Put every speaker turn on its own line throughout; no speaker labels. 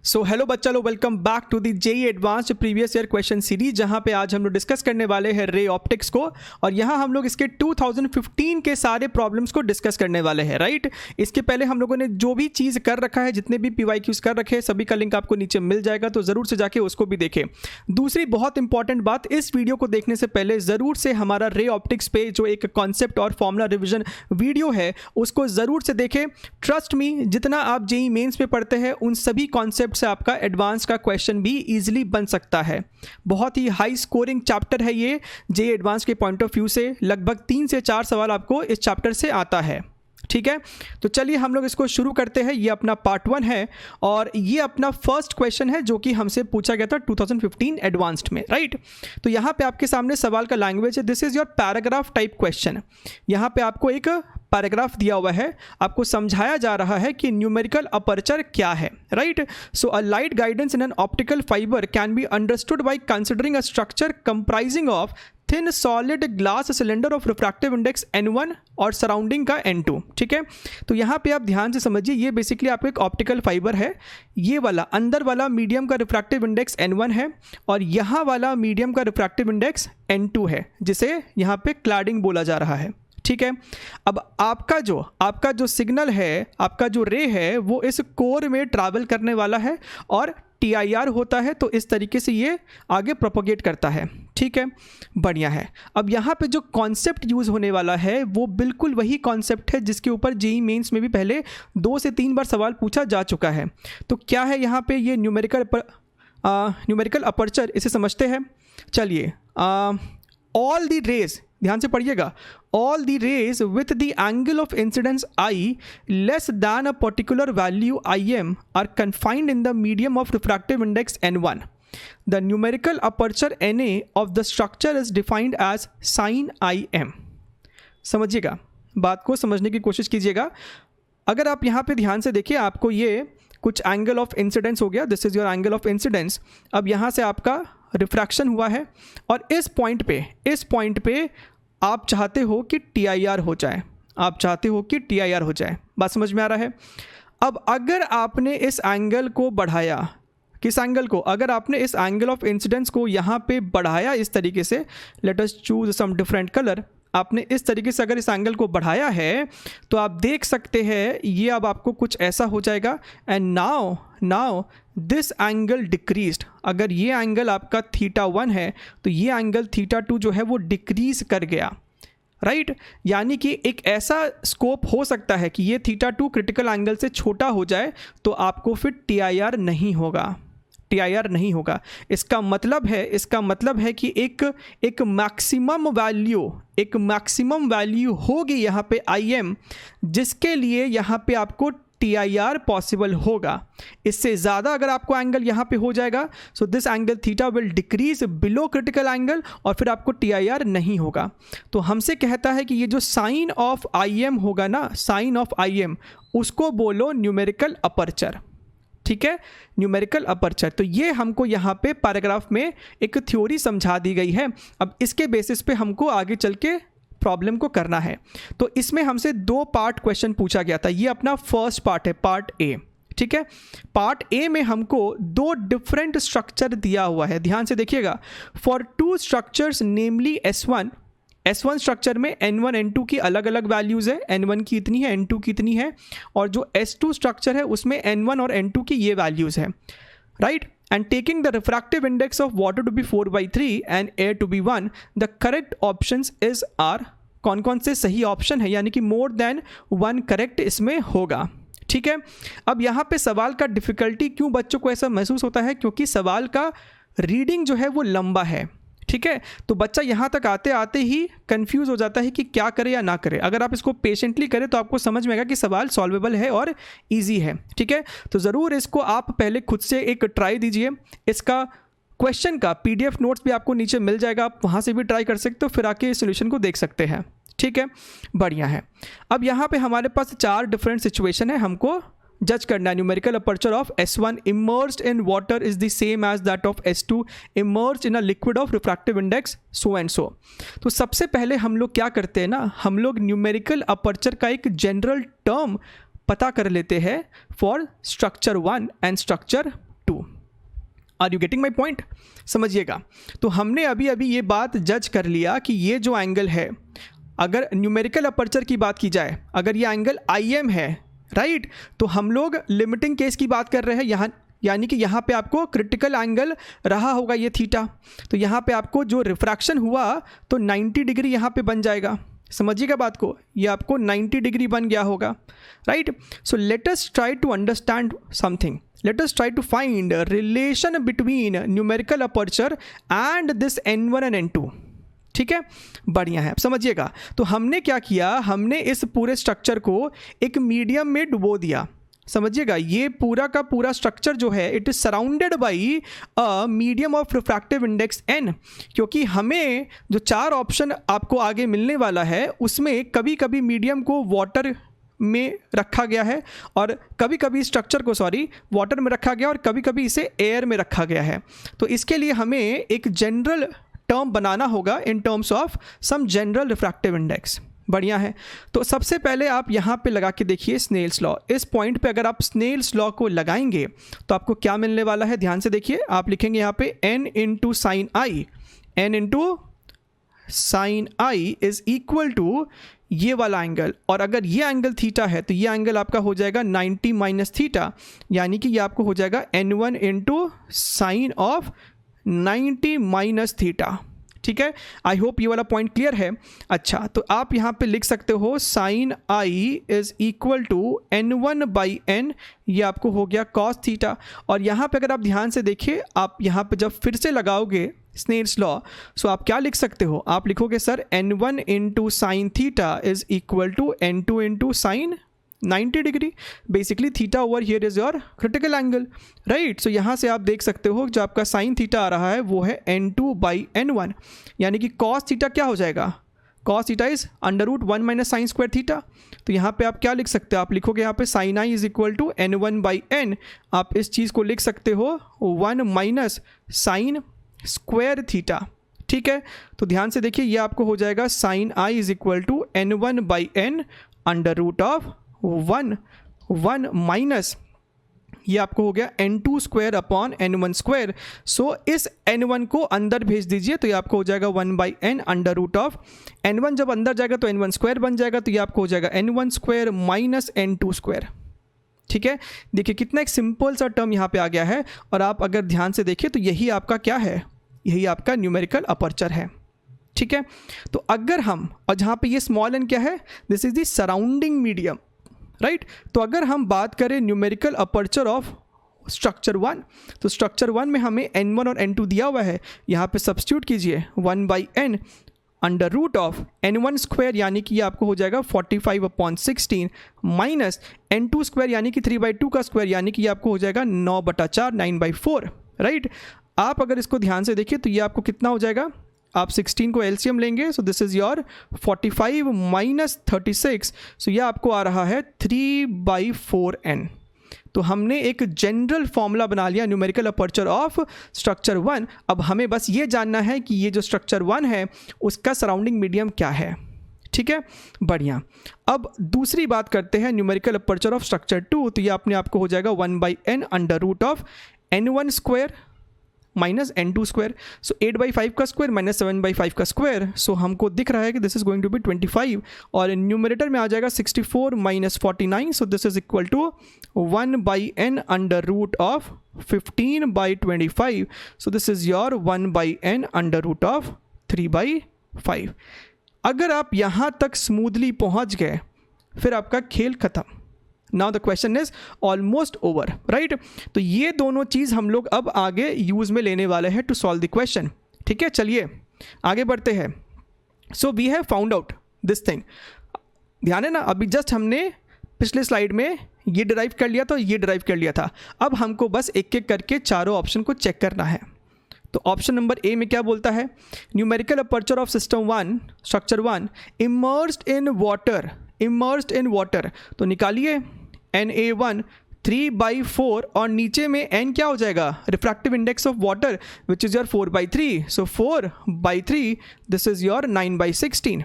सो hello बच्चा लोग, welcome back to the JEE Advanced previous year question series, जहां पे आज हम लोग डिस्कस करने वाले हैं रे ऑप्टिक्स को। और यहां हम लोग इसके 2015 के सारे प्रॉब्लम्स को डिस्कस करने वाले हैं, राइट। इसके पहले हम लोगों ने जो भी चीज़ कर रखा है, जितने भी PYQs कर रखे हैं, सभी का लिंक आपको नीचे मिल जाएगा, तो ज़रूर से जाके उसको भी देखें। दूसरी बहुत इंपॉर्टेंट बात, इस वीडियो को देखने से पहले ज़रूर से हमारा रे ऑप्टिक्स पे जो एक कॉन्सेप्ट और फॉर्मूला रिविजन वीडियो है उसको ज़रूर से देखें। ट्रस्ट मी, जितना आप जेई मेंस पे पढ़ते हैं उन सभी कॉन्सेप्ट से आपका एडवांस का क्वेश्चन भी इजीली बन सकता है। बहुत ही हाई स्कोरिंग चैप्टर है ये जेई एडवांस के पॉइंट ऑफ व्यू से। लगभग 3 से 4 सवाल आपको इस चैप्टर से आता है, ठीक है। तो चलिए हम लोग इसको शुरू करते हैं। ये अपना पार्ट 1 है और ये अपना फर्स्ट क्वेश्चन है जो कि हमसे पूछा गया था 2015 एडवांस्ड में, राइट। तो यहाँ पे आपके सामने सवाल का लैंग्वेज है, this is your paragraph type question. यहाँ पे आपको एक पैराग्राफ दिया हुआ है, आपको समझाया जा रहा है कि न्यूमेरिकल अपर्चर क्या है, right. So a light guidance in an optical fibre can be understood by considering a structure comprising of thin solid glass cylinder of refractive index N1 और सराउंडिंग का N2, ठीक है। तो यहाँ पे आप ध्यान से समझिए, ये बेसिकली आपको एक ऑप्टिकल फाइबर है। ये वाला अंदर वाला मीडियम का रिफ्रैक्टिव इंडेक्स N1 है और यहाँ वाला मीडियम का रिफ्रैक्टिव इंडेक्स N2 है, जिसे यहाँ पे क्लैडिंग बोला जा रहा है, ठीक है। अब आपका जो सिग्नल है, आपका जो रे है, वो इस कोर में ट्रैवल करने वाला है और TIR होता है, तो इस तरीके से ये आगे प्रोपोगेट करता है, ठीक है। बढ़िया है। अब यहाँ पे जो कॉन्सेप्ट यूज़ होने वाला है वो बिल्कुल वही कॉन्सेप्ट है जिसके ऊपर जेई मेंस में भी पहले 2 से 3 बार सवाल पूछा जा चुका है। तो क्या है यहाँ पे ये न्यूमेरिकल अपर्चर, इसे समझते हैं। चलिए, ऑल द रेज, ध्यान से पढ़िएगा, all the rays with the angle of incidence I less than a particular value Im are confined in the medium of refractive index N1. The numerical aperture Na of the structure is defined as sin Im. समझिएगा, बात को समझने की कोशिश कीजिएगा। अगर आप यहाँ पे ध्यान से देखिए, आपको ये कुछ एंगल ऑफ इंसिडेंस हो गया, this is your angle of incidence. अब यहाँ से आपका रिफ्रैक्शन हुआ है और इस पॉइंट पे आप चाहते हो कि TIR हो जाए, बात समझ में आ रहा है। अब अगर आपने इस एंगल को बढ़ाया, किस एंगल को, अगर आपने इस एंगल ऑफ इंसिडेंस को यहाँ पे बढ़ाया इस तरीके से, let us choose some different colour, आपने इस तरीके से अगर इस एंगल को बढ़ाया है तो आप देख सकते हैं ये अब आपको कुछ ऐसा हो जाएगा। And now this angle decreased. अगर ये एंगल आपका θ1 है तो ये एंगल θ2 जो है वो डिक्रीज कर गया, राइट। यानी कि एक ऐसा स्कोप हो सकता है कि ये θ2 क्रिटिकल एंगल से छोटा हो जाए तो आपको फिर TIR नहीं होगा। इसका मतलब है कि एक मैक्सिमम वैल्यू होगी यहाँ पे Im, जिसके लिए यहाँ पे आपको TIR पॉसिबल होगा। इससे ज़्यादा अगर आपको एंगल यहाँ पे हो जाएगा, so this angle theta will decrease below critical angle और फिर आपको TIR नहीं होगा। तो हमसे कहता है कि ये जो साइन ऑफ Im होगा ना, साइन ऑफ Im, उसको बोलो न्यूमेरिकल अपर्चर, ठीक है, न्यूमेरिकल अपर्चर। तो ये हमको यहाँ पे पैराग्राफ में एक थ्योरी समझा दी गई है। अब इसके बेसिस पे हमको आगे चल के प्रॉब्लम को करना है। तो इसमें हमसे 2 पार्ट क्वेश्चन पूछा गया था। ये अपना फर्स्ट पार्ट है, पार्ट ए, ठीक है। पार्ट ए में हमको 2 डिफरेंट स्ट्रक्चर दिया हुआ है, ध्यान से देखिएगा। For 2 structures namely S1 structure में N1 N2 की अलग अलग वैल्यूज़ है, N1 की इतनी है, N2 की इतनी है, और जो S2 स्ट्रक्चर है उसमें N1 और N2 की ये वैल्यूज़ है, right. And taking the refractive index of water to be 4/3 and air to be 1, the correct options is are. कौन से सही ऑप्शन है, यानी कि मोर देन 1 करेक्ट इसमें होगा, ठीक है। अब यहाँ पे सवाल का डिफ़िकल्टी क्यों बच्चों को ऐसा महसूस होता है, क्योंकि सवाल का रीडिंग जो है वो लंबा है, ठीक है। तो बच्चा यहाँ तक आते आते ही कंफ्यूज हो जाता है कि क्या करे या ना करे। अगर आप इसको पेशेंटली करें तो आपको समझ में आएगा कि सवाल सॉल्वेबल है और इजी है, ठीक है। तो ज़रूर इसको आप पहले खुद से एक ट्राई दीजिए। इसका क्वेश्चन का PDF नोट्स भी आपको नीचे मिल जाएगा, आप वहाँ से भी ट्राई कर सकते हो, फिर आके सोल्यूशन को देख सकते हैं, ठीक है। बढ़िया है। अब यहाँ पे हमारे पास 4 डिफरेंट सिचुएशन है, हमको जज करना है। Numerical aperture of S1 immersed in water is the same as that of S2 immersed in a liquid of refractive index so and so. तो सबसे पहले हम लोग क्या करते हैं ना, हम लोग न्यूमेरिकल अपर्चर का एक जनरल टर्म पता कर लेते हैं for structure 1 and structure are you getting my point? समझिएगा, तो हमने अभी अभी ये बात जज कर लिया कि ये जो एंगल है, अगर न्यूमेरिकल अपर्चर की बात की जाए, अगर ये एंगल IM है, राइट, तो हम लोग लिमिटिंग केस की बात कर रहे हैं यहाँ, यानी कि यहाँ पे आपको क्रिटिकल एंगल रहा होगा ये थीटा, तो यहाँ पे आपको जो रिफ्रैक्शन हुआ तो 90 डिग्री यहाँ पे बन जाएगा। समझिएगा बात को, ये आपको 90 डिग्री बन गया होगा, right. So let us try to understand something, let us try to find a relation between numerical aperture and this n1 and n2। ठीक है, बढ़िया है। समझिएगा, तो हमने क्या किया, हमने इस पूरे स्ट्रक्चर को एक मीडियम में डुबो दिया। समझिएगा, ये पूरा का पूरा स्ट्रक्चर जो है it is surrounded by a medium of refractive index n, क्योंकि हमें जो 4 ऑप्शन आपको आगे मिलने वाला है उसमें कभी कभी मीडियम को वाटर में रखा गया है और कभी कभी स्ट्रक्चर को वाटर में रखा गया और कभी कभी इसे एयर में रखा गया है। तो इसके लिए हमें एक जनरल टर्म बनाना होगा in terms of some general refractive index. बढ़िया है, तो सबसे पहले आप यहाँ पे लगा के देखिए स्नेल्स लॉ। इस पॉइंट पे अगर आप स्नेल्स लॉ को लगाएंगे तो आपको क्या मिलने वाला है, ध्यान से देखिए। आप लिखेंगे यहाँ पे n into sine i, n into sine i is equal to ये वाला एंगल, और अगर ये एंगल थीटा है तो ये एंगल आपका हो जाएगा 90 माइनस थीटा, यानी कि ये आपको हो जाएगा n1 into sign of 90 minus theta. ठीक है, आई होप ये वाला पॉइंट क्लियर है। अच्छा, तो आप यहाँ पे लिख सकते हो sine i is equal to n1 by n, ये आपको हो गया कॉस थीटा। और यहाँ पे अगर आप ध्यान से देखिए, आप यहाँ पे जब फिर से लगाओगे स्नेल्स लॉ, सो आप क्या लिख सकते हो, आप लिखोगे sir n1 into sine theta is equal to n2 into sine 90 degree. Basically theta over here is your critical angle, right. So यहाँ से आप देख सकते हो जो आपका साइन थीटा आ रहा है वो है n2 बाई n1, यानी कि कॉस थीटा क्या हो जाएगा, cos theta is √1 minus sine square theta. तो यहाँ पे आप क्या लिख सकते हो, आप लिखोगे यहाँ पे sine i is equal to n1 by n, आप इस चीज़ को लिख सकते हो 1 माइनस साइन स्क्वायर थीटा। ठीक है, तो ध्यान से देखिए, ये आपको हो जाएगा sine i is equal to n1 by n √1 minus ये आपको हो गया n2 square upon n1 square. सो इस n1 को अंदर भेज दीजिए तो ये आपको हो जाएगा 1 बाई n √n1 जब अंदर जाएगा तो n1 स्क्वायर बन जाएगा, तो ये आपको हो जाएगा n1 square minus n2 square. ठीक है, देखिए कितना एक सिंपल सा टर्म यहाँ पे आ गया है, और आप अगर ध्यान से देखिए तो यही आपका क्या है, यही आपका न्यूमेरिकल अपर्चर है। ठीक है, तो अगर हम, और जहाँ पे ये स्मॉल n क्या है, this is the surrounding medium, right. तो अगर हम बात करें न्यूमेरिकल अपर्चर ऑफ स्ट्रक्चर 1, तो स्ट्रक्चर 1 में हमें n1 और n2 दिया हुआ है, यहाँ पे सब्स्टिट्यूट कीजिए 1 बाई n √n1 स्क्वायर, यानी कि ये आपको हो जाएगा 45 अपॉन 16 माइनस n2 स्क्वायर यानी कि 3/2 का स्क्वायर, यानी कि ये आपको हो जाएगा 9/4 9/4, राइट। आप अगर इसको ध्यान से देखिए तो ये आपको कितना हो जाएगा, आप 16 को एलसीएम लेंगे, सो दिस इज योर 45 माइनस 36, सो ये आपको आ रहा है 3/4n। तो हमने एक जनरल फॉर्मूला बना लिया न्यूमेरिकल अपर्चर ऑफ स्ट्रक्चर 1। अब हमें बस ये जानना है कि ये जो स्ट्रक्चर 1 है उसका सराउंडिंग मीडियम क्या है। ठीक है, बढ़िया। अब दूसरी बात करते हैं न्यूमेरिकल अपर्चर ऑफ स्ट्रक्चर 2, तो ये अपने आपको हो जाएगा 1 by n √n1 square minus n2 square. So 8/5 का स्क्वायर माइनस 7/5 का स्क्वायर, सो हमको दिख रहा है कि this is going to be 25, और न्यूमरेटर में आ जाएगा 64 minus 49, so this is equal to 1 by n √15/25, so this is your 1 by n √3/5। अगर आप यहाँ तक स्मूथली पहुँच गए फिर आपका खेल खत्म। Now the question is almost over, right. तो ये दोनों चीज़ हम लोग अब आगे यूज़ में लेने वाले हैं टू सॉल्व द क्वेश्चन। ठीक है, चलिए आगे बढ़ते हैं। So we have found out this thing, ध्यान है ना, अभी जस्ट हमने पिछले स्लाइड में ये डिराइव कर लिया था, ये डिराइव कर लिया था। अब हमको बस एक एक करके चारों ऑप्शन को चेक करना है। तो ऑप्शन नंबर ए में क्या बोलता है, numerical aperture of system 1 structure 1 immersed in water, immersed in water, तो निकालिए Na1 3/4, और नीचे में n क्या हो जाएगा, refractive index of water which is your 4/3, so 4/3 this is your 9/16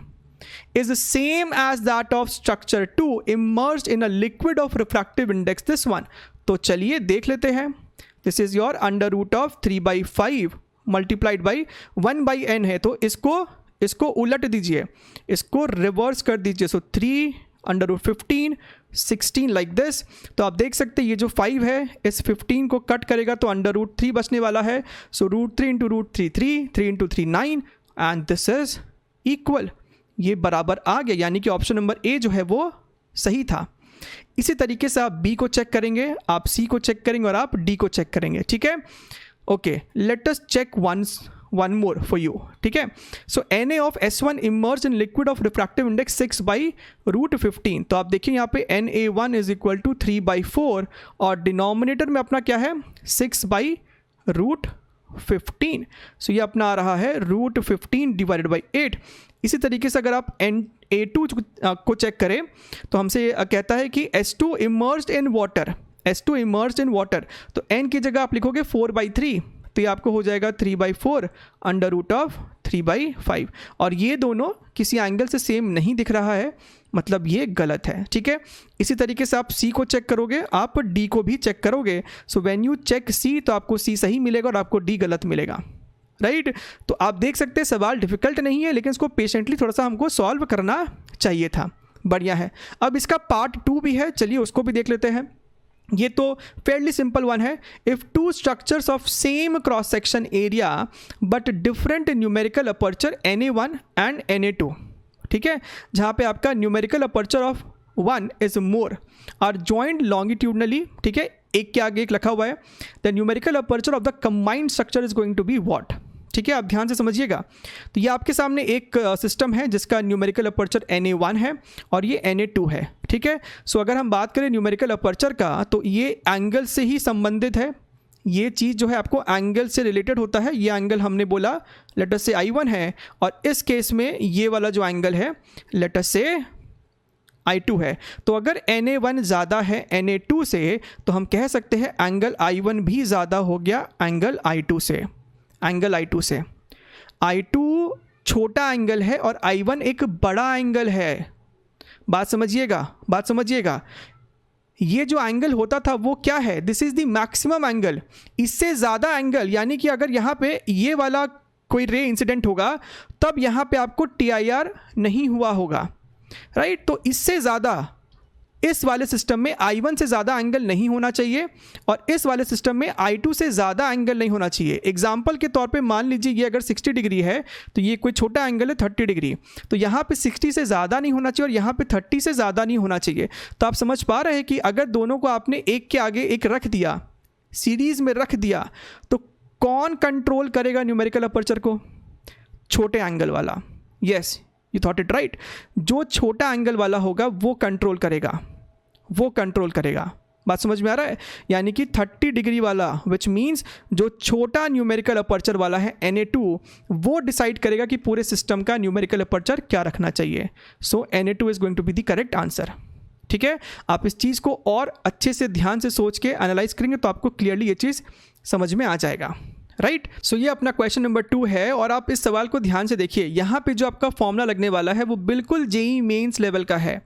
is the same as that of structure 2 immersed in a liquid of refractive index this one। तो चलिए देख लेते हैं। This is your under root of 3/5 multiplied by 1/n है, तो इसको उलट दीजिए, इसको रिवर्स कर दीजिए। सो 3 अंडर रूट 15 16 लाइक दिस। तो आप देख सकते हैं ये जो 5 है इस 15 को कट करेगा तो अंडर रूट 3 बचने वाला है। So root 3 into root 3 3, 3 into 3 9 and this is equal, ये बराबर आ गया, यानी कि ऑप्शन नंबर ए जो है वो सही था। इसी तरीके से आप बी को चेक करेंगे, आप सी को चेक करेंगे और आप डी को चेक करेंगे, ठीक है। Okay, let us check one more for you, ठीक है। So Na of S1 immerse in liquid of refractive index 6/√15। तो आप देखिए यहाँ पे Na1 इज इक्वल टू 3/4 और डिनोमिनेटर में अपना क्या है 6/√15। सो ये अपना आ रहा है √15 डिवाइडेड बाई 8। इसी तरीके से अगर आप Na2 को चेक करें तो हमसे कहता है कि S2 emerged in water, S2 emerged in water, तो n की जगह आप लिखोगे 4/3, तो ये आपको हो जाएगा 3/4 अंडर रूट ऑफ 3/5। और ये दोनों किसी एंगल से सेम नहीं दिख रहा है, मतलब ये गलत है, ठीक है। इसी तरीके से आप सी को चेक करोगे, आप डी को भी चेक करोगे। सो व्हेन यू चेक सी तो आपको सी सही मिलेगा और आपको डी गलत मिलेगा, राइट। तो आप देख सकते हैं सवाल डिफिकल्ट नहीं है, लेकिन इसको पेशेंटली थोड़ा सा हमको सॉल्व करना चाहिए था। बढ़िया है। अब इसका पार्ट 2 भी है, चलिए उसको भी देख लेते हैं। ये तो फेयरली सिंपल वन है। If two structures of same cross section area but different numerical aperture Na1 and Na2, ठीक है, जहाँ पे आपका numerical aperture of 1 is more are joined longitudinally, ठीक है, एक के आगे एक लिखा हुआ है, the numerical aperture of the combined structure is going to be what, ठीक है। आप ध्यान से समझिएगा। तो ये आपके सामने एक सिस्टम है जिसका न्यूमेरिकल अपर्चर Na1 है और ये Na2 है, ठीक है। सो अगर हम बात करें न्यूमेरिकल अपर्चर का तो ये एंगल से ही संबंधित है, ये चीज़ जो है आपको एंगल से रिलेटेड होता है। ये एंगल हमने बोला लेट अस से I1 है और इस केस में ये वाला जो एंगल है लेट अस से I2 है। तो अगर Na1 ज़्यादा है Na2 से तो हम कह सकते हैं एंगल I1 भी ज़्यादा हो गया एंगल I2 से, एंगल I2 से। I2 छोटा एंगल है और I1 एक बड़ा एंगल है। बात समझिएगा, बात समझिएगा। ये जो एंगल होता था वो क्या है, this is the maximum angle. इससे ज़्यादा एंगल, यानी कि अगर यहाँ पे ये वाला कोई रे इंसिडेंट होगा तब यहाँ पे आपको TIR नहीं हुआ होगा, राइट। तो इससे ज़्यादा इस वाले सिस्टम में I1 से ज़्यादा एंगल नहीं होना चाहिए और इस वाले सिस्टम में I2 से ज़्यादा एंगल नहीं होना चाहिए। एग्जाम्पल के तौर पे मान लीजिए ये अगर 60 डिग्री है तो ये कोई छोटा एंगल है 30 डिग्री, तो यहाँ पे 60 से ज़्यादा नहीं होना चाहिए और यहाँ पे 30 से ज़्यादा नहीं होना चाहिए। तो आप समझ पा रहे हैं कि अगर दोनों को आपने एक के आगे एक रख दिया, सीरीज़ में रख दिया, तो कौन कंट्रोल करेगा न्यूमेरिकल अपर्चर को, छोटे एंगल वाला। Yes, you thought it right. जो छोटा एंगल वाला होगा वो कंट्रोल करेगा, वो कंट्रोल करेगा। बात समझ में आ रहा है। यानी कि 30 डिग्री वाला विच मीन्स जो छोटा न्यूमेरिकल अपर्चर वाला है Na2 वो डिसाइड करेगा कि पूरे सिस्टम का न्यूमेरिकल अपर्चर क्या रखना चाहिए। So Na2 is going to be the correct answer, ठीक है। आप इस चीज़ को और अच्छे से ध्यान से सोच के एनालाइज करेंगे तो आपको क्लियरली ये चीज़ समझ में आ जाएगा, राइट। सो ये अपना क्वेश्चन नंबर 2 है और आप इस सवाल को ध्यान से देखिए। यहाँ पे जो आपका फॉर्मूला लगने वाला है वो बिल्कुल JEE मेंस लेवल का है,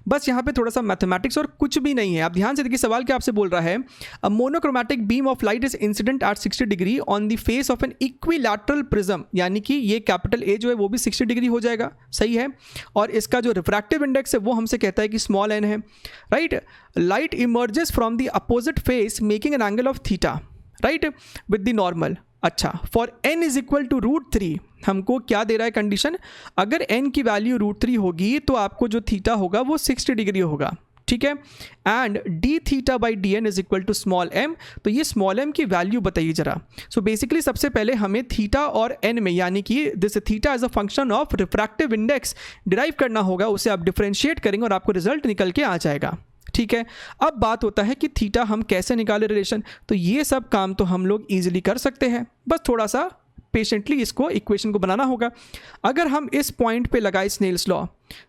बस यहाँ पे थोड़ा सा मैथमेटिक्स और कुछ भी नहीं है। आप ध्यान से देखिए सवाल क्या आपसे बोल रहा है, a monochromatic beam of light is incident at 60 degree on the face of an equilateral prism, यानी कि ये कैपिटल A जो है वो भी 60 डिग्री हो जाएगा, सही है। और इसका जो रिफ्रैक्टिव इंडेक्स है वो हमसे कहता है कि स्मॉल n है, right. Light emerges from the opposite face making an angle of theta, right, with the normal. अच्छा, for n is equal to √3 हमको क्या दे रहा है कंडीशन, अगर n की वैल्यू √3 होगी तो आपको जो थीटा होगा वो 60 डिग्री होगा, ठीक है। And d theta by dn is equal to small m, तो ये स्मॉल m की वैल्यू बताइए जरा। सो बेसिकली सबसे पहले हमें थीटा और n में, यानी कि this theta as a function of refractive index derive करना होगा, उसे आप डिफ्रेंशिएट करेंगे और आपको रिजल्ट निकल के आ जाएगा, ठीक है। अब बात होता है कि थीटा हम कैसे निकालें रिलेशन, तो ये सब काम तो हम लोग ईजिली कर सकते हैं, बस थोड़ा सा पेशेंटली इसको इक्वेशन को बनाना होगा। अगर हम इस पॉइंट पे लगाए स्नेल्स लॉ,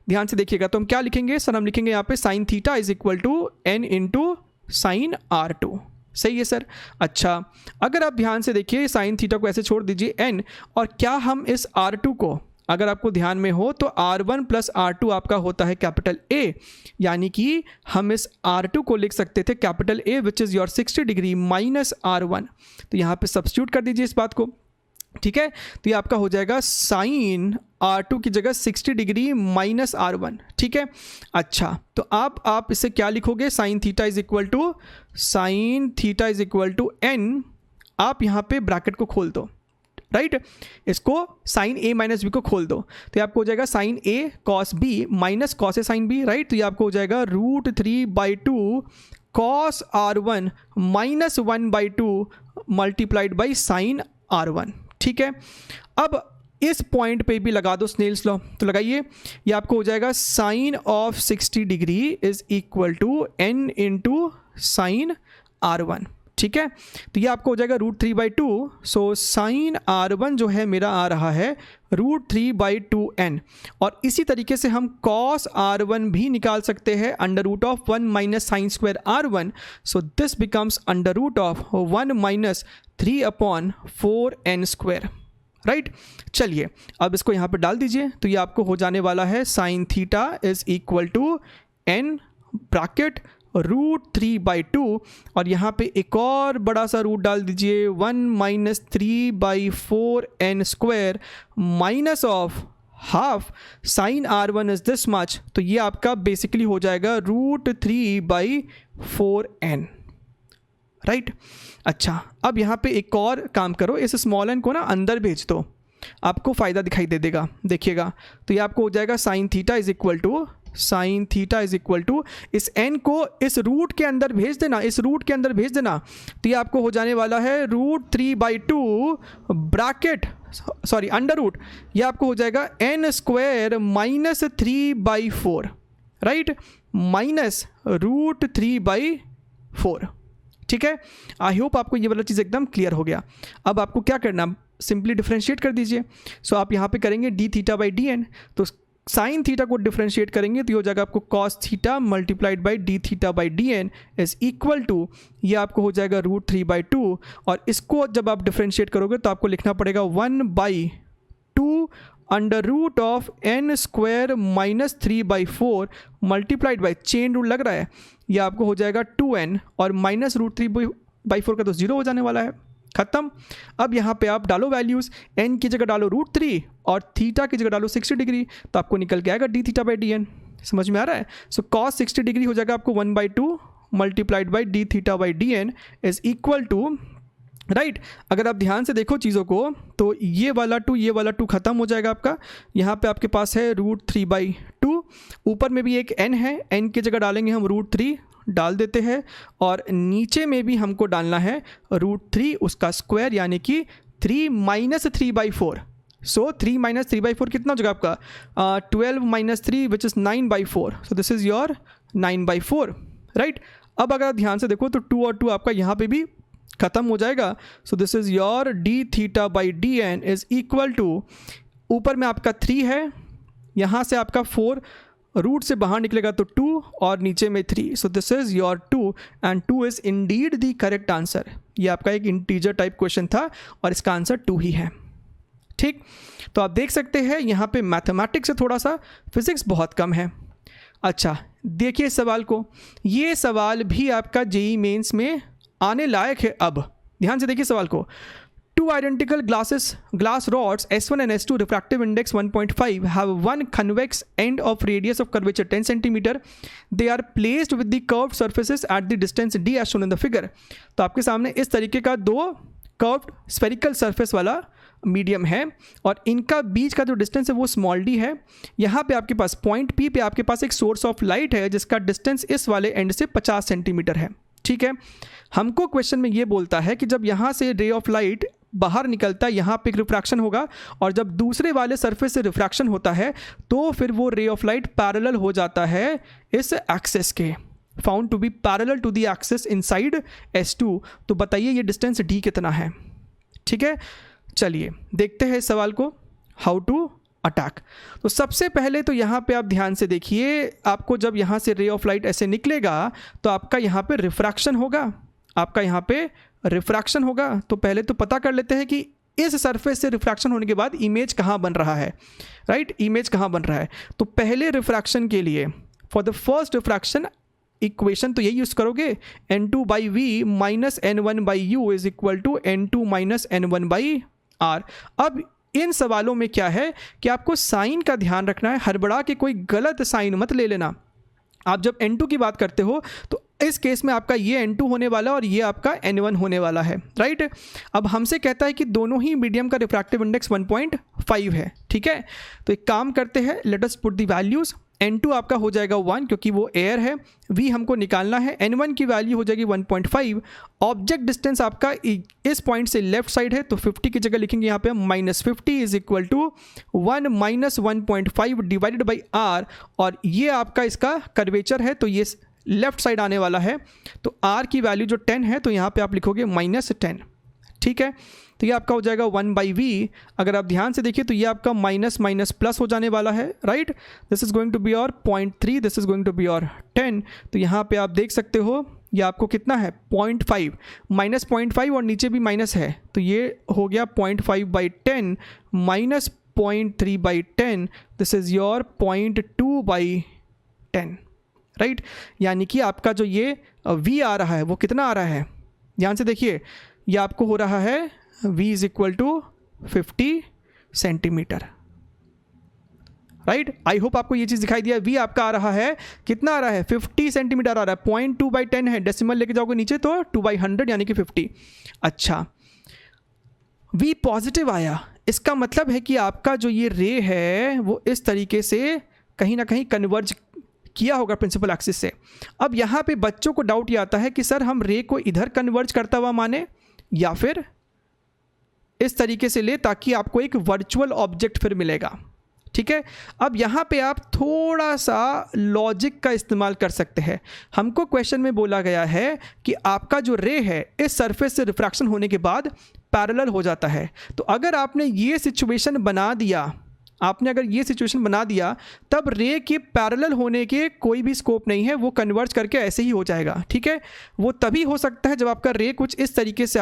ध्यान से देखिएगा, तो हम क्या लिखेंगे सर, हम लिखेंगे यहाँ पे sine theta is equal to n into sine R2, सही है सर। अच्छा, अगर आप ध्यान से देखिए साइन थीटा को ऐसे छोड़ दीजिए n, और क्या हम इस R2 को अगर आपको ध्यान में हो तो R1 प्लस R2 आपका होता है कैपिटल A, यानी कि हम इस R2 को लिख सकते थे capital A which is your 60 degree minus R1। तो यहाँ पे सब्स्टिट्यूट कर दीजिए इस बात को, ठीक है। तो ये आपका हो जाएगा साइन R2 की जगह 60 डिग्री माइनस R1, ठीक है। अच्छा, तो आप इसे क्या लिखोगे, sine theta is equal to N, आप यहाँ पे ब्रैकेट को खोल दो, राइट, इसको साइन A माइनस बी को खोल दो, तो ये आपको हो जाएगा sine A cos B minus cos A sine B, right. तो ये आपको हो जाएगा √3/2 cos R1 minus 1/2 multiplied by sine R1, ठीक है। अब इस पॉइंट पे भी लगा दो स्नेल्स लॉ, तो लगाइए, ये आपको हो जाएगा sine of 60 degree is equal to N into sine R1, ठीक है। तो ये आपको हो जाएगा √3/2, सो साइन R1 जो है मेरा आ रहा है √3/2N, और इसी तरीके से हम cos R1 भी निकाल सकते हैं √1 minus sine square R1, so this becomes √1 minus 3/4N square, right. चलिए अब इसको यहाँ पे डाल दीजिए, तो ये आपको हो जाने वाला है sine theta is equal to N bracket √3/2, और यहाँ पे एक और बड़ा सा रूट डाल दीजिए, 1 minus 3/4N square minus of half sine R1 is this much, तो ये आपका बेसिकली हो जाएगा √3/4N, राइट। अच्छा, अब यहाँ पे एक और काम करो, इस स्मॉल n को ना अंदर भेज दो, आपको फ़ायदा दिखाई दे देगा, देखिएगा। तो ये आपको हो जाएगा sine theta is equal to इस n को इस रूट के अंदर भेज देना, तो ये आपको हो जाने वाला है √3/2 ब्रैकेट अंडर रूट, ये आपको हो जाएगा n square minus 3/4, right, minus √3/4, ठीक है। आई होप आपको ये वाला चीज़ एकदम क्लियर हो गया। अब आपको क्या करना, सिंपली डिफ्रेंशिएट कर दीजिए। सो आप यहाँ पे करेंगे d(θ/dn), तो साइन थीटा को डिफ्रेंशिएट करेंगे तो ये हो जाएगा आपको cos theta multiplied by d(θ/dn) is equal to, ये आपको हो जाएगा √3/2, और इसको जब आप डिफ्रेंशिएट करोगे तो आपको लिखना पड़ेगा 1/2 under root of n square minus 3/4 multiplied by, chain rule लग रहा है, ये आपको हो जाएगा 2n, और माइनस √3/4 का तो 0 हो जाने वाला है, खत्म। अब यहाँ पे आप डालो वैल्यूज़, n की जगह डालो √3 और थीटा की जगह डालो 60 डिग्री, तो आपको निकल के आएगा d(θ/dn), समझ में आ रहा है। सो कॉस 60 डिग्री हो जाएगा आपको 1/2 multiplied by d(θ/dn) is equal to, right. अगर आप ध्यान से देखो चीज़ों को तो ये वाला 2 ख़त्म हो जाएगा आपका, यहाँ पे आपके पास है √3/2, ऊपर में भी एक n है, n की जगह डालेंगे हम √3 डाल देते हैं, और नीचे में भी हमको डालना है √3 उसका स्क्वायर, यानी कि 3 माइनस 3/4, सो 3 माइनस 3/4 कितना हो जाएगा आपका 12 minus 3 which is 9/4, so this is your 9/4, right. अब अगर ध्यान से देखो तो 2 और 2 आपका यहाँ पे भी ख़त्म हो जाएगा, so this is your d(θ/dn) is equal to, ऊपर में आपका 3 है, यहाँ से आपका 4 रूट से बाहर निकलेगा तो 2, और नीचे में 3, सो this is your 2, and 2 is Indeed the correct answer. ये आपका एक इंटीजर टाइप क्वेश्चन था और इसका आंसर 2 ही है, ठीक। तो आप देख सकते हैं यहाँ पे मैथमेटिक्स से थोड़ा सा फिजिक्स बहुत कम है। अच्छा, देखिए सवाल को, ये सवाल भी आपका जेईई मेंस में आने लायक है। अब ध्यान से देखिए सवाल को, 2 identical glass rods S1 and S2 refractive index 1.5 have one convex end of radius of curvature 10 cm. They are placed with the curved surfaces at the distance d as shown in the figure. तो आपके सामने इस तरीके का 2 curved spherical surface वाला medium है, और इनका बीच का जो डिस्टेंस है वो स्मॉल d है। यहाँ पे आपके पास पॉइंट P पे आपके पास एक सोर्स ऑफ लाइट है जिसका डिस्टेंस इस वाले एंड से 50 सेंटीमीटर है, ठीक है। हमको क्वेश्चन में ये बोलता है कि जब यहाँ से रे ऑफ लाइट बाहर निकलता है, यहाँ पे एक रिफ्रैक्शन होगा, और जब दूसरे वाले सरफेस से रिफ्रैक्शन होता है तो फिर वो रे ऑफ लाइट पैरेलल हो जाता है इस एक्सेस के, found to be parallel to the axis inside S2। तो बताइए ये डिस्टेंस d कितना है, ठीक है। चलिए देखते हैं इस सवाल को, हाउ टू अटैक। तो सबसे पहले तो यहाँ पे आप ध्यान से देखिए, आपको जब यहाँ से रे ऑफ लाइट ऐसे निकलेगा तो आपका यहाँ पे रिफ्रैक्शन होगा, तो पहले तो पता कर लेते हैं कि इस सरफेस से रिफ्रैक्शन होने के बाद इमेज कहाँ बन रहा है, राइट, इमेज कहाँ बन रहा है। तो पहले रिफ्रैक्शन के लिए for the first refraction equation तो यही यूज़ करोगे, n2/v minus n1/u is equal to n2 minus n1/r। अब इन सवालों में क्या है कि आपको साइन का ध्यान रखना है, हड़बड़ा के कोई गलत साइन मत ले लेना। आप जब n2 की बात करते हो तो इस केस में आपका ये n2 होने वाला और ये आपका n1 होने वाला है, राइट। अब हमसे कहता है कि दोनों ही मीडियम का रिफ्रैक्टिव इंडेक्स 1.5 है, ठीक है। तो एक काम करते हैं, let us put the values. n2 आपका हो जाएगा 1 क्योंकि वो एयर है, v हमको निकालना है, n1 की वैल्यू हो जाएगी 1.5। ऑब्जेक्ट डिस्टेंस आपका इस पॉइंट से लेफ्ट साइड है तो 50 की जगह लिखेंगे यहाँ पे हम -50 is equal to 1 minus 1.5 divided by r, और ये आपका इसका कर्वेचर है तो ये लेफ्ट साइड आने वाला है। तो r की वैल्यू जो 10 है तो यहाँ पे आप लिखोगे -10, ठीक है। तो ये आपका हो जाएगा 1/v। अगर आप ध्यान से देखिए तो ये आपका माइनस माइनस प्लस हो जाने वाला है, right. This is going to be your 0.3, this is going to be your 10। तो यहाँ पे आप देख सकते हो ये आपको कितना है 0.5, माइनस 0.5 और नीचे भी माइनस है तो ये हो गया 0.5/10 minus 0.3/10, this is your 0.2/10, right. यानी कि आपका जो ये v आ रहा है वो कितना आ रहा है, ध्यान से देखिए, ये आपको हो रहा है v is equal to 50 centimetre, right. I hope आपको ये चीज़ दिखाई दिया। v आपका आ रहा है, कितना आ रहा है 50 सेंटीमीटर आ रहा है, 0.2/10 है, डेसिमल लेके जाओगे नीचे तो 2/100 यानी कि 50। अच्छा, v पॉजिटिव आया, इसका मतलब है कि आपका जो ये रे है वो इस तरीके से कहीं ना कहीं कन्वर्ज किया होगा प्रिंसिपल एक्सिस से। अब यहाँ पे बच्चों को डाउट ये आता है कि सर हम रे को इधर कन्वर्ज करता हुआ माने या फिर इस तरीके से ले ताकि आपको एक वर्चुअल ऑब्जेक्ट फिर मिलेगा, ठीक है। अब यहाँ पे आप थोड़ा सा लॉजिक का इस्तेमाल कर सकते हैं। हमको क्वेश्चन में बोला गया है कि आपका जो रे है इस सरफेस से रिफ्रैक्शन होने के बाद पैरेलल हो जाता है। तो अगर आपने ये सिचुएशन बना दिया, तब रे के पैरेलल होने के कोई भी स्कोप नहीं है, वो कन्वर्ज करके ऐसे ही हो जाएगा, ठीक है। वो तभी हो सकता है जब आपका रे कुछ इस तरीके से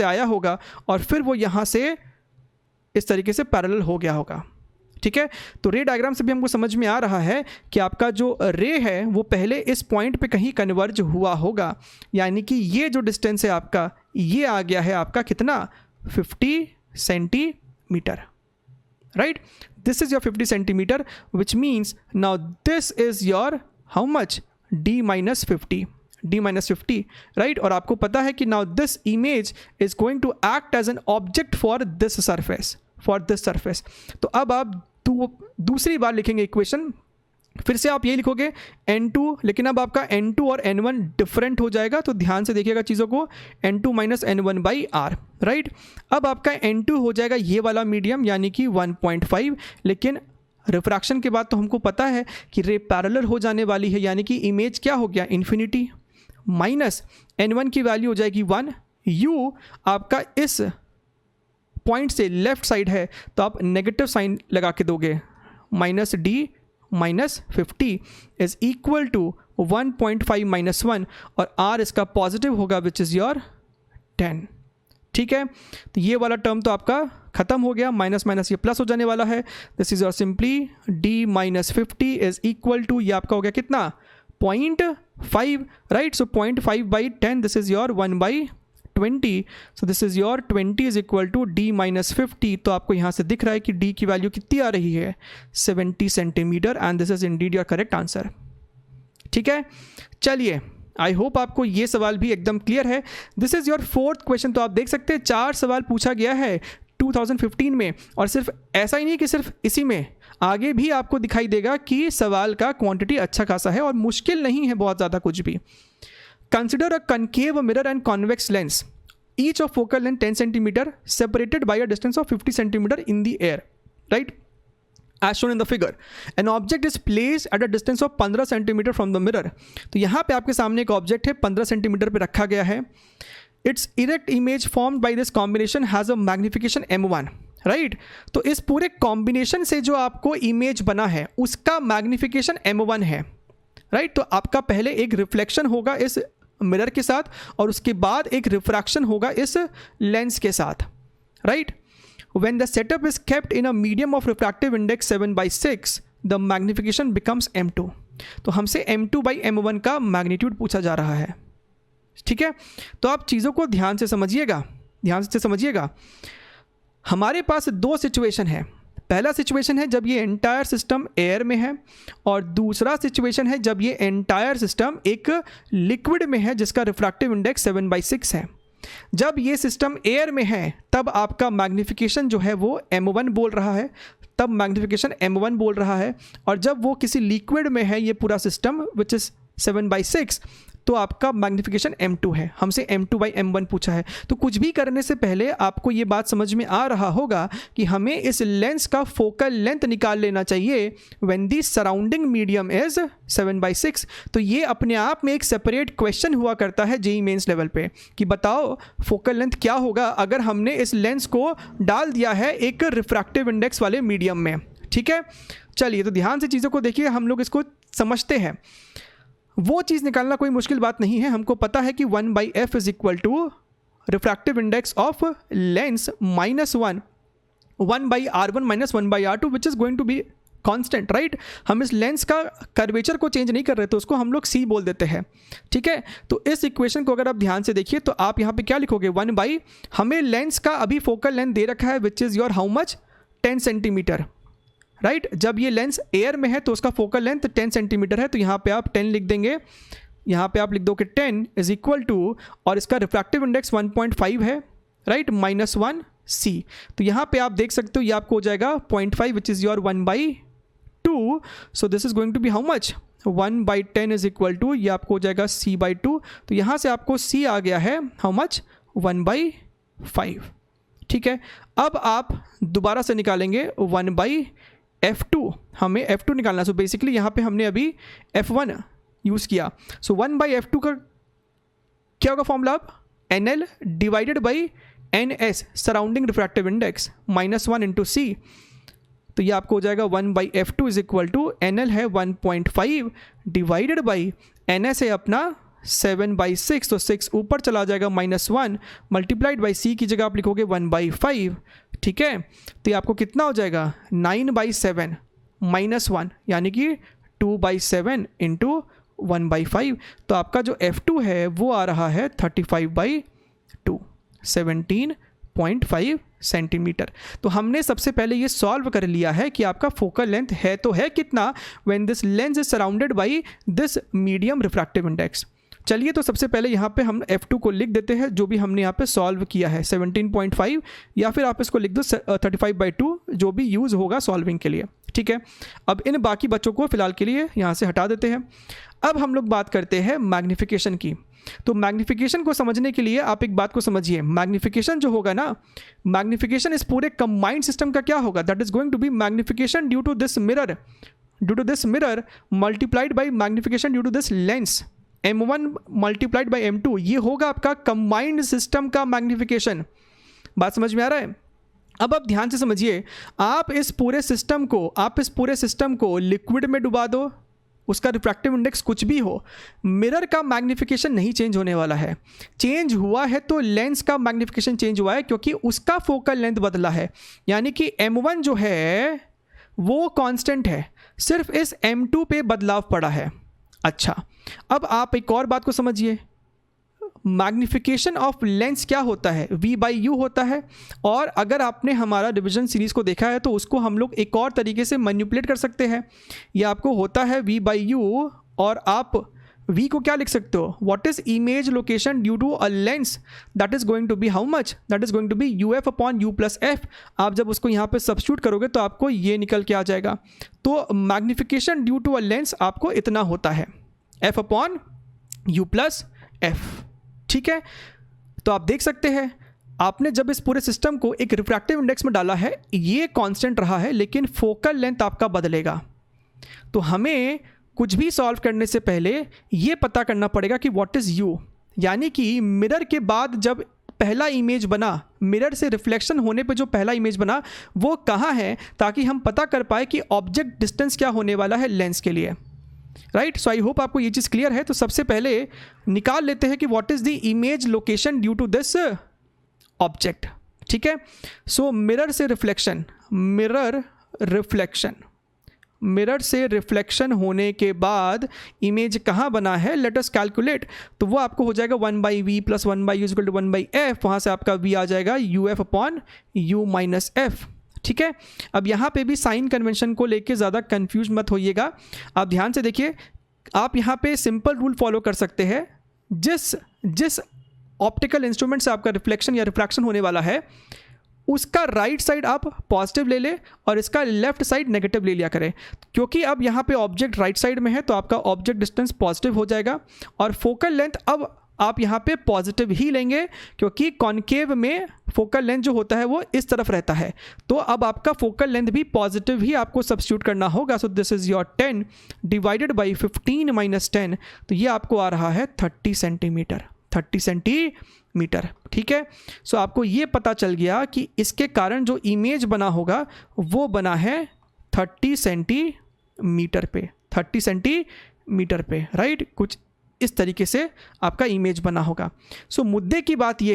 आया होगा, और फिर वो यहाँ से इस तरीके से पैरेलल हो गया होगा, ठीक है। तो रे डायग्राम से भी हमको समझ में आ रहा है कि आपका जो रे है वो पहले इस पॉइंट पे कहीं कन्वर्ज हुआ होगा, यानी कि ये जो डिस्टेंस है आपका, ये आ गया है आपका कितना 50 centimetre, right. This is your 50 centimetre, which means now this is your how much d-50, right. और आपको पता है कि now this image is going to act as an object for this surface. तो अब आप दूसरी बार लिखेंगे इक्वेशन, फिर से आप यही लिखोगे n2, लेकिन अब आपका n2 और n1 डिफरेंट हो जाएगा, तो ध्यान से देखिएगा चीज़ों को, n2 माइनस n1/r, राइट। अब आपका n2 हो जाएगा ये वाला मीडियम यानी कि 1.5, लेकिन रिफ्रैक्शन के बाद तो हमको पता है कि रे पैरेलल हो जाने वाली है, यानी कि इमेज क्या हो गया इन्फिनिटी, माइनस n1 की वैल्यू हो जाएगी 1, u आपका इस पॉइंट से लेफ्ट साइड है तो आप नेगेटिव साइन लगा के दोगे, -d minus 50 is equal to 1.5 minus 1, और r इसका पॉजिटिव होगा विच इज़ योर 10, ठीक है। तो ये वाला टर्म तो आपका खत्म हो गया, माइनस माइनस ये प्लस हो जाने वाला है। This is your simply d minus 50 is equal to, ये आपका हो गया कितना 0.5, right. So 0.5/10, this is your 1/20, so this is your 20 is equal to d minus 50। तो आपको यहाँ से दिख रहा है कि d की वैल्यू कितनी आ रही है 70 centimetre, and this is Indeed your correct answer, ठीक है। चलिए, आई होप आपको ये सवाल भी एकदम क्लियर है। This is your 4th question. तो आप देख सकते हैं 4 सवाल पूछा गया है 2015 में, और सिर्फ ऐसा ही नहीं कि सिर्फ इसी में, आगे भी आपको दिखाई देगा कि सवाल का क्वांटिटी अच्छा खासा है और मुश्किल नहीं है बहुत ज़्यादा कुछ भी। Consider a concave mirror and convex lens, each of focal length 10 centimetre, separated by a distance of 50 centimetre in the air, right. As shown in the figure, an object is placed at a distance of 15 centimetre from the mirror. तो यहाँ पे आपके सामने एक object है 15 centimetre पे रखा गया है। Its erect image formed by this combination has a magnification m1, right. तो इस पूरे कॉम्बिनेशन से जो आपको इमेज बना है उसका मैग्निफिकेशन m1 है, राइट। तो आपका पहले एक रिफ्लेक्शन होगा इस मिरर के साथ, और उसके बाद एक रिफ्रैक्शन होगा इस लेंस के साथ, right. When the setup is kept in a medium of refractive index 7/6 the magnification becomes m2। तो हमसे m2/m1 का मैग्नीट्यूड पूछा जा रहा है, ठीक है। तो आप चीज़ों को ध्यान से समझिएगा। हमारे पास दो सिचुएशन है। पहला सिचुएशन है जब ये एंटायर सिस्टम एयर में है, और दूसरा सिचुएशन है जब ये एंटायर सिस्टम एक लिक्विड में है जिसका रिफ्रैक्टिव इंडेक्स 7/6 है। जब ये सिस्टम एयर में है तब आपका मैग्नीफिकेशन जो है वो m1 बोल रहा है, और जब वो किसी लिक्विड में है ये पूरा सिस्टम विच इज़ 7/6 तो आपका मैग्नीफिकेशन m2 है। हमसे m2/m1 पूछा है। तो कुछ भी करने से पहले आपको ये बात समझ में आ रहा होगा कि हमें इस लेंस का फोकल लेंथ निकाल लेना चाहिए when the surrounding medium is 7/6। तो ये अपने आप में एक सेपरेट क्वेश्चन हुआ करता है जेईई मेंस लेवल पे कि बताओ फोकल लेंथ क्या होगा अगर हमने इस लेंस को डाल दिया है एक रिफ्रैक्टिव इंडेक्स वाले मीडियम में, ठीक है। चलिए तो ध्यान से चीज़ों को देखिए, हम लोग इसको समझते हैं। वो चीज़ निकालना कोई मुश्किल बात नहीं है। हमको पता है कि 1/f is equal to refractive index of lens minus 1/r1 minus 1/r2 which is going to be constant, right. हम इस लेंस का कर्वेचर को चेंज नहीं कर रहे तो उसको हम लोग c बोल देते हैं, ठीक है। तो इस इक्वेशन को अगर आप ध्यान से देखिए तो आप यहाँ पे क्या लिखोगे, 1/, हमें लेंस का अभी फोकल लेंथ दे रखा है विच is your how much 10 centimetre, right. जब ये लेंस एयर में है तो उसका फोकल लेंथ 10 सेंटीमीटर है, तो यहाँ पे आप 10 लिख देंगे, यहाँ पे आप लिख दो कि 10 इज इक्वल टू, और इसका रिफ्रैक्टिव इंडेक्स 1.5 है, राइट, -1 c। तो यहाँ पे आप देख सकते हो ये आपको हो जाएगा 0.5 which is your 1/2। So this is going to be how much 1/10 is equal to, ये आपको हो जाएगा c/2। तो यहाँ से आपको c आ गया है हाउ मच 1/5, ठीक है। अब आप दोबारा से निकालेंगे 1/f2, हमें f2 निकालना। सो बेसिकली यहाँ पे हमने अभी f1 यूज़ किया। सो 1/f2 का क्या होगा फॉर्मूला, अब nl divided by ns surrounding refractive index -1 into c। तो ये आपको हो जाएगा 1/f2 is equal to nl है 1.5 डिवाइडेड बाई ns है अपना 7/6, तो 6 ऊपर चला जाएगा -1 मल्टीप्लाइड बाई c की जगह आप लिखोगे 1/5, ठीक है। तो ये आपको कितना हो जाएगा 9/7 -1 यानी कि 2/7 इंटू 1/5। तो आपका जो f2 है वो आ रहा है 35/2, 17.5 सेंटीमीटर। तो हमने सबसे पहले ये सॉल्व कर लिया है कि आपका फोकल लेंथ है तो है कितना when this lens is surrounded by this medium refractive index. चलिए तो सबसे पहले यहाँ पे हम f2 को लिख देते हैं जो भी हमने यहाँ पे सॉल्व किया है 17.5, या फिर आप इसको लिख दो 35/2, जो भी यूज़ होगा सॉल्विंग के लिए, ठीक है। अब इन बाकी बच्चों को फिलहाल के लिए यहाँ से हटा देते हैं। अब हम लोग बात करते हैं मैग्नीफिकेशन की। तो मैग्नीफिकेशन को समझने के लिए आप एक बात को समझिए, मैग्नीफिकेशन जो होगा ना, मैग्नीफिकेशन इस पूरे कंबाइंड सिस्टम का क्या होगा, that is going to be magnification due to this mirror multiplied by magnification due to this lens m1 multiplied by m2। ये होगा आपका कंबाइंड सिस्टम का मैग्नीफिकेशन। बात समझ में आ रहा है? अब आप ध्यान से समझिए, आप इस पूरे सिस्टम को लिक्विड में डुबा दो, उसका रिफ्रैक्टिव इंडेक्स कुछ भी हो, मिरर का मैग्नीफिकेशन नहीं चेंज होने वाला है। चेंज हुआ है तो लेंस का मैग्नीफिकेशन चेंज हुआ है क्योंकि उसका फोकल लेंथ बदला है, यानी कि m1 जो है वो कांस्टेंट है, सिर्फ इस m2 पे बदलाव पड़ा है। अच्छा, अब आप एक और बात को समझिए, मैग्नीफिकेशन ऑफ लेंस क्या होता है, v/u होता है। और अगर आपने हमारा डिवीजन सीरीज़ को देखा है तो उसको हम लोग एक और तरीके से मैनिपुलेट कर सकते हैं। यह आपको होता है v/u, और आप v को क्या लिख सकते हो, what is image location due to a lens, that is going to be how much, that is going to be uf/u + f। आप जब उसको यहाँ पे सब्स्टिट्यूट करोगे तो आपको ये निकल के आ जाएगा। तो magnification due to a lens आपको इतना होता है, f/u + f, ठीक है। तो आप देख सकते हैं, आपने जब इस पूरे सिस्टम को एक रिफ्रैक्टिव इंडेक्स में डाला है, ये कांस्टेंट रहा है, लेकिन फोकल लेंथ आपका बदलेगा। तो हमें कुछ भी सॉल्व करने से पहले ये पता करना पड़ेगा कि व्हाट इज़ u, यानी कि मिरर के बाद जब पहला इमेज बना, मिरर से रिफ्लेक्शन होने पे जो पहला इमेज बना वो कहाँ है, ताकि हम पता कर पाए कि ऑब्जेक्ट डिस्टेंस क्या होने वाला है लेंस के लिए। राइट। सो आई होप आपको ये चीज़ क्लियर है। तो सबसे पहले निकाल लेते हैं कि what is the image location due to this object. ठीक है, सो मिरर से रिफ्लेक्शन, मिरर से रिफ्लेक्शन होने के बाद इमेज कहाँ बना है, लेट अस कैलकुलेट। तो वो आपको हो जाएगा 1/v + 1/u = 1/f। वहाँ से आपका v आ जाएगा uf/u - f। ठीक है, अब यहाँ पे भी साइन कन्वेंशन को लेके ज़्यादा कंफ्यूज मत होइएगा। आप ध्यान से देखिए, आप यहाँ पे सिंपल रूल फॉलो कर सकते हैं। जिस ऑप्टिकल इंस्ट्रूमेंट से आपका रिफ्लेक्शन या रिफ्रैक्शन होने वाला है, उसका राइट साइड आप पॉजिटिव ले ले और इसका लेफ्ट साइड नेगेटिव ले लिया करें। क्योंकि अब यहाँ पे ऑब्जेक्ट राइट साइड में है तो आपका ऑब्जेक्ट डिस्टेंस पॉजिटिव हो जाएगा और फोकल लेंथ अब आप यहाँ पे पॉजिटिव ही लेंगे, क्योंकि कॉन्केव में फोकल लेंथ जो होता है वो इस तरफ रहता है। तो अब आपका फोकल लेंथ भी पॉजिटिव ही आपको सब्स्टिट्यूट करना होगा। सो this is your 10 divided by 15 - 10, तो ये आपको आ रहा है 30 सेंटीमीटर। ठीक है, सो आपको ये पता चल गया कि इसके कारण जो इमेज बना होगा वो बना है 30 सेंटीमीटर पे, राइट। कुछ इस तरीके से आपका इमेज बना होगा। सो मुद्दे की बात ये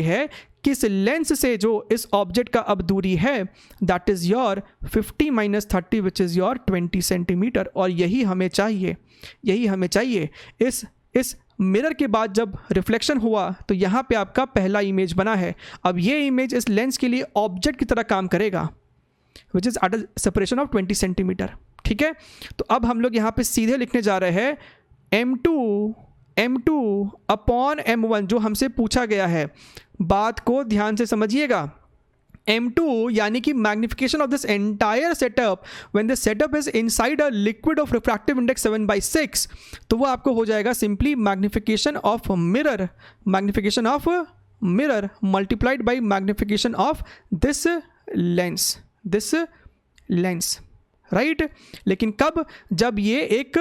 है कि इस लेंस से जो इस ऑब्जेक्ट का अब दूरी है that is your 50 - 30 which is your 20 centimetre. और यही हमें चाहिए। इस मिरर के बाद जब रिफ्लेक्शन हुआ तो यहाँ पे आपका पहला इमेज बना है। अब ये इमेज इस लेंस के लिए ऑब्जेक्ट की तरह काम करेगा which is at a separation of 20 centimetre. ठीक है, तो अब हम लोग यहाँ पे सीधे लिखने जा रहे हैं m2/m1 जो हमसे पूछा गया है। बात को ध्यान से समझिएगा। M2 यानी कि magnification of this entire setup when the setup is inside a liquid of refractive index 7/6, तो वो आपको हो जाएगा simply magnification of mirror multiplied by magnification of this lens, right. लेकिन कब, जब ये एक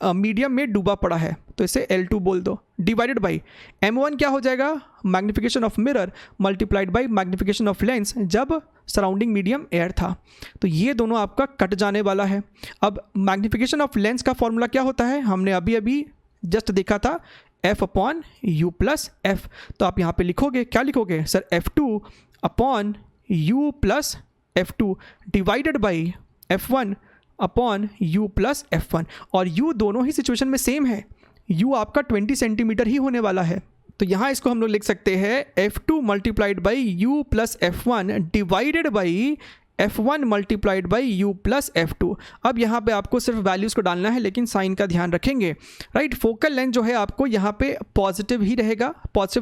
मीडियम में डूबा पड़ा है, तो इसे L2 बोल दो, डिवाइडेड बाई M1 क्या हो जाएगा, magnification of mirror multiplied by magnification of lens जब सराउंडिंग मीडियम एयर था। तो ये दोनों आपका कट जाने वाला है। अब मैग्निफिकेशन ऑफ लेंस का फॉर्मूला क्या होता है, हमने अभी जस्ट देखा था, f/u + f। तो आप यहाँ पे लिखोगे, क्या लिखोगे sir, f2/u + f2 divided by f1/u + f1। और u दोनों ही सिचुएशन में सेम है, u आपका 20 सेंटीमीटर ही होने वाला है। तो यहाँ इसको हम लोग लिख सकते हैं f2 multiplied by u + f1 divided by f1 multiplied by u + f2। अब यहाँ पे आपको सिर्फ वैल्यूज़ को डालना है, लेकिन साइन का ध्यान रखेंगे, राइट। फोकल लेंथ जो है आपको यहाँ पे पॉजिटिव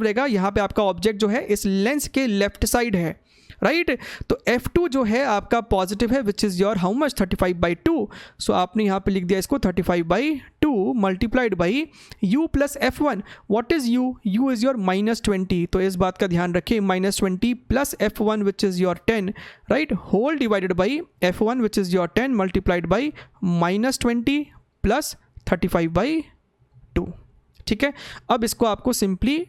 रहेगा। यहाँ पे आपका ऑब्जेक्ट जो है इस लेंस के लेफ्ट साइड है, राइट। तो f2 जो है आपका पॉजिटिव है विच इज़ योर हाउ मच, 35/2। सो आपने यहाँ पे लिख दिया इसको 35/2 multiplied by u + f1। What is u is your -20। तो इस बात का ध्यान रखें, -20 + f1 which is your 10, right, whole divided by f1 which is your 10 multiplied by -20 + 35/2। ठीक है, अब इसको आपको सिंपली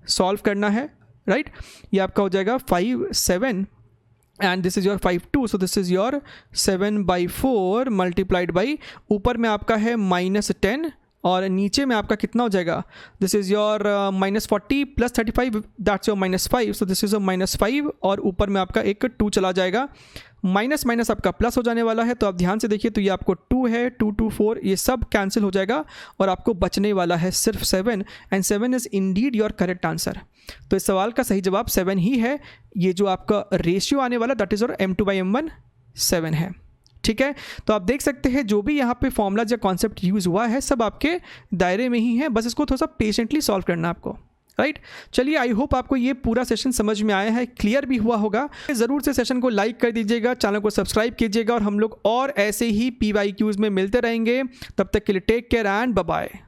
सॉल्व करना है, राइट। ये आपका हो जाएगा 5/7 and this is your 5/2। So this is your 7/4 multiplied by, ऊपर में आपका है -10 और नीचे में आपका कितना हो जाएगा, this is your -40 + 35 that's your -5। So this is -5 और ऊपर में आपका एक 2 चला जाएगा, माइनस आपका प्लस हो जाने वाला है। तो आप ध्यान से देखिए, तो ये आपको 2 है, 2 2 4 ये सब कैंसिल हो जाएगा और आपको बचने वाला है सिर्फ 7 and 7 is Indeed your correct answer. तो इस सवाल का सही जवाब 7 ही है। ये जो आपका रेशियो आने वाला दैट इज़ और m2/m1 7 है। ठीक है, तो आप देख सकते हैं जो भी यहाँ पे फॉर्मूला या कॉन्सेप्ट यूज़ हुआ है सब आपके दायरे में ही है, बस इसको थोड़ा सा पेशेंटली सॉल्व करना है आपको, राइट। चलिए, आई होप आपको ये पूरा सेशन समझ में आया है, क्लियर भी हुआ होगा। ज़रूर से सेशन को लाइक कर दीजिएगा, चैनल को सब्सक्राइब कीजिएगा और हम लोग और ऐसे ही PYQs में मिलते रहेंगे। तब तक के लिए take care and bye bye.